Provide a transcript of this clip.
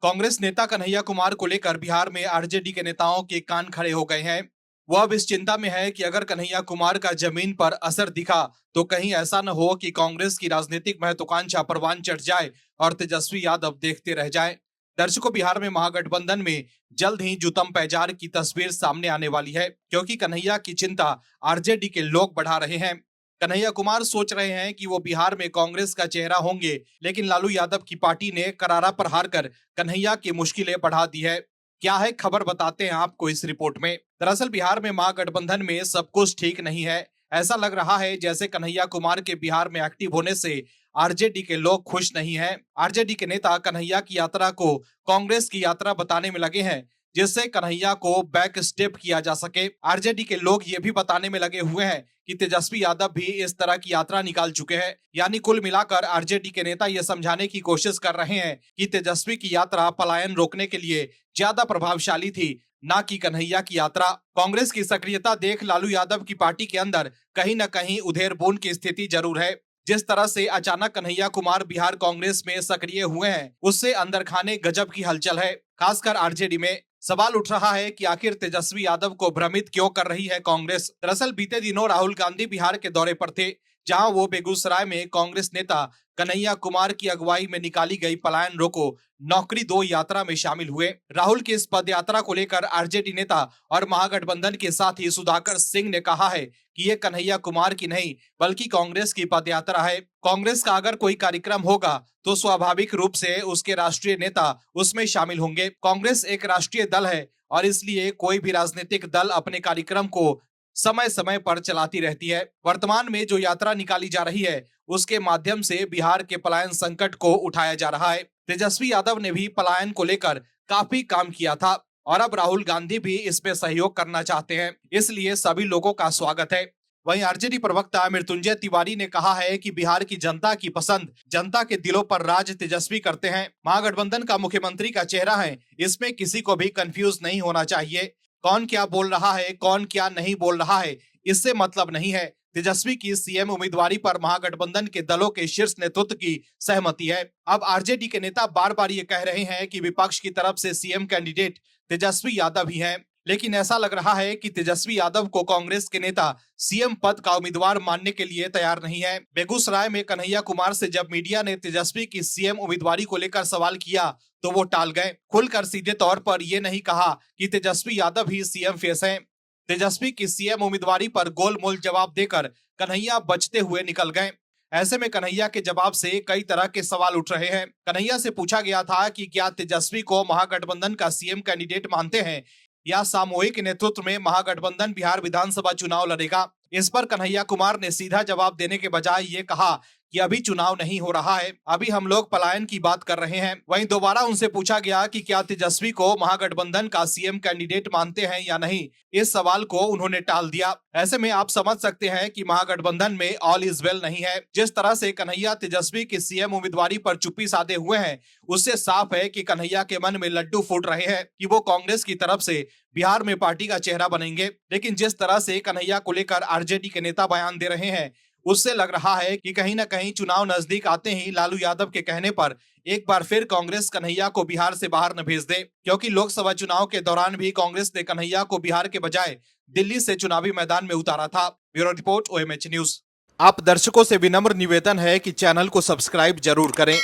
कांग्रेस नेता कन्हैया कुमार को लेकर बिहार में आरजेडी के नेताओं के कान खड़े हो गए हैं। वह अब इस चिंता में है कि अगर कन्हैया कुमार का जमीन पर असर दिखा तो कहीं ऐसा न हो कि कांग्रेस की राजनीतिक महत्वाकांक्षा परवान चढ़ जाए और तेजस्वी यादव देखते रह जाए। दर्शकों, बिहार में महागठबंधन में जल्द ही जुतम पैजार की तस्वीर सामने आने वाली है, क्योंकि कन्हैया की चिंता आरजेडी के लोग बढ़ा रहे हैं। कन्हैया कुमार सोच रहे हैं कि वो बिहार में कांग्रेस का चेहरा होंगे, लेकिन लालू यादव की पार्टी ने करारा प्रहार कर कन्हैया की मुश्किलें बढ़ा दी है। क्या है खबर, बताते हैं आपको इस रिपोर्ट में। दरअसल बिहार में महागठबंधन में सब कुछ ठीक नहीं है। ऐसा लग रहा है जैसे कन्हैया कुमार के बिहार में एक्टिव होने से आरजेडी के लोग खुश नहीं हैं। आरजेडी के नेता कन्हैया की यात्रा को कांग्रेस की यात्रा बताने में लगे हैं, जिससे कन्हैया को बैक स्टेप किया जा सके। आरजेडी के लोग ये भी बताने में लगे हुए हैं कि तेजस्वी यादव भी इस तरह की यात्रा निकाल चुके हैं। यानी कुल मिलाकर आरजेडी के नेता ये समझाने की कोशिश कर रहे हैं कि तेजस्वी की यात्रा पलायन रोकने के लिए ज्यादा प्रभावशाली थी, ना कि कन्हैया की यात्रा। कांग्रेस की सक्रियता देख लालू यादव की पार्टी के अंदर कहीं न कहीं उधेड़-बुन की स्थिति जरूर है। जिस तरह से अचानक कन्हैया कुमार बिहार कांग्रेस में सक्रिय हुए हैं, उससे अंदर खाने गजब की हलचल है, खासकर आरजेडी में। सवाल उठ रहा है कि आखिर तेजस्वी यादव को भ्रमित क्यों कर रही है कांग्रेस। दरअसल बीते दिनों राहुल गांधी बिहार के दौरे पर थे, जहां वो बेगूसराय में कांग्रेस नेता कन्हैया कुमार की अगुवाई में निकाली गई पलायन रोको नौकरी 2 यात्रा में शामिल हुए। राहुल की इस पद यात्रा को लेकर आरजेडी नेता और महागठबंधन के साथी सुधाकर सिंह ने कहा है कि ये कन्हैया कुमार की नहीं बल्कि कांग्रेस की पद यात्रा है। कांग्रेस का अगर कोई कार्यक्रम होगा तो स्वाभाविक रूप से उसके राष्ट्रीय नेता उसमें शामिल होंगे। कांग्रेस एक राष्ट्रीय दल है और इसलिए कोई भी राजनीतिक दल अपने कार्यक्रम को समय समय पर चलाती रहती है। वर्तमान में जो यात्रा निकाली जा रही है, उसके माध्यम से बिहार के पलायन संकट को उठाया जा रहा है। तेजस्वी यादव ने भी पलायन को लेकर काफी काम किया था और अब राहुल गांधी भी इसमें सहयोग करना चाहते हैं, इसलिए सभी लोगों का स्वागत है। वहीं आरजेडी प्रवक्ता मृत्युंजय तिवारी ने कहा है कि बिहार की जनता की पसंद, जनता के दिलों पर राज तेजस्वी करते हैं। महागठबंधन का मुख्यमंत्री का चेहरा है, इसमें किसी को भी कंफ्यूज नहीं होना चाहिए। कौन क्या बोल रहा है, कौन क्या नहीं बोल रहा है, इससे मतलब नहीं है। तेजस्वी की सीएम उम्मीदवारी पर महागठबंधन के दलों के शीर्ष नेतृत्व की सहमति है। अब आरजेडी के नेता बार बार ये कह रहे हैं कि विपक्ष की तरफ से सीएम कैंडिडेट तेजस्वी यादव ही हैं, लेकिन ऐसा लग रहा है कि तेजस्वी यादव को कांग्रेस के नेता सीएम पद का उम्मीदवार मानने के लिए तैयार नहीं है। बेगूसराय में कन्हैया कुमार से जब मीडिया ने तेजस्वी की सीएम उम्मीदवारी को लेकर सवाल किया तो वो टाल गए। खुलकर सीधे तौर पर ये नहीं कहा कि तेजस्वी यादव ही सीएम फेस हैं। तेजस्वी की सीएम उम्मीदवारी पर गोलमोल जवाब देकर कन्हैया बचते हुए निकल गए। ऐसे में कन्हैया के जवाब से कई तरह के सवाल उठ रहे हैं। कन्हैया से पूछा गया था कि क्या तेजस्वी को महागठबंधन का सीएम कैंडिडेट मानते हैं या सामूहिक नेतृत्व में महागठबंधन बिहार विधानसभा चुनाव लड़ेगा। इस पर कन्हैया कुमार ने सीधा जवाब देने के बजाय ये कहा कि अभी चुनाव नहीं हो रहा है, अभी हम लोग पलायन की बात कर रहे हैं। वहीं दोबारा उनसे पूछा गया कि क्या तेजस्वी को महागठबंधन का सीएम कैंडिडेट मानते हैं या नहीं। इस सवाल को उन्होंने टाल दिया। ऐसे में आप समझ सकते हैं कि महागठबंधन में ऑल इज वेल नहीं है। जिस तरह से कन्हैया तेजस्वी की सीएम उम्मीदवारी पर चुप्पी साधे हुए हैं, उससे साफ है कि कन्हैया के मन में लड्डू फूट रहे हैं कि वो कांग्रेस की तरफ से बिहार में पार्टी का चेहरा बनेंगे। लेकिन जिस तरह से कन्हैया को लेकर आरजेडी के नेता बयान दे रहे हैं, उससे लग रहा है कि कहीं न कहीं चुनाव नजदीक आते ही लालू यादव के कहने पर एक बार फिर कांग्रेस कन्हैया को बिहार से बाहर न भेज दे, क्योंकि लोकसभा चुनाव के दौरान भी कांग्रेस ने कन्हैया को बिहार के बजाय दिल्ली से चुनावी मैदान में उतारा था। Bureau report, OMH news. आप दर्शकों से विनम्र निवेदन है कि चैनल को सब्सक्राइब जरूर करें।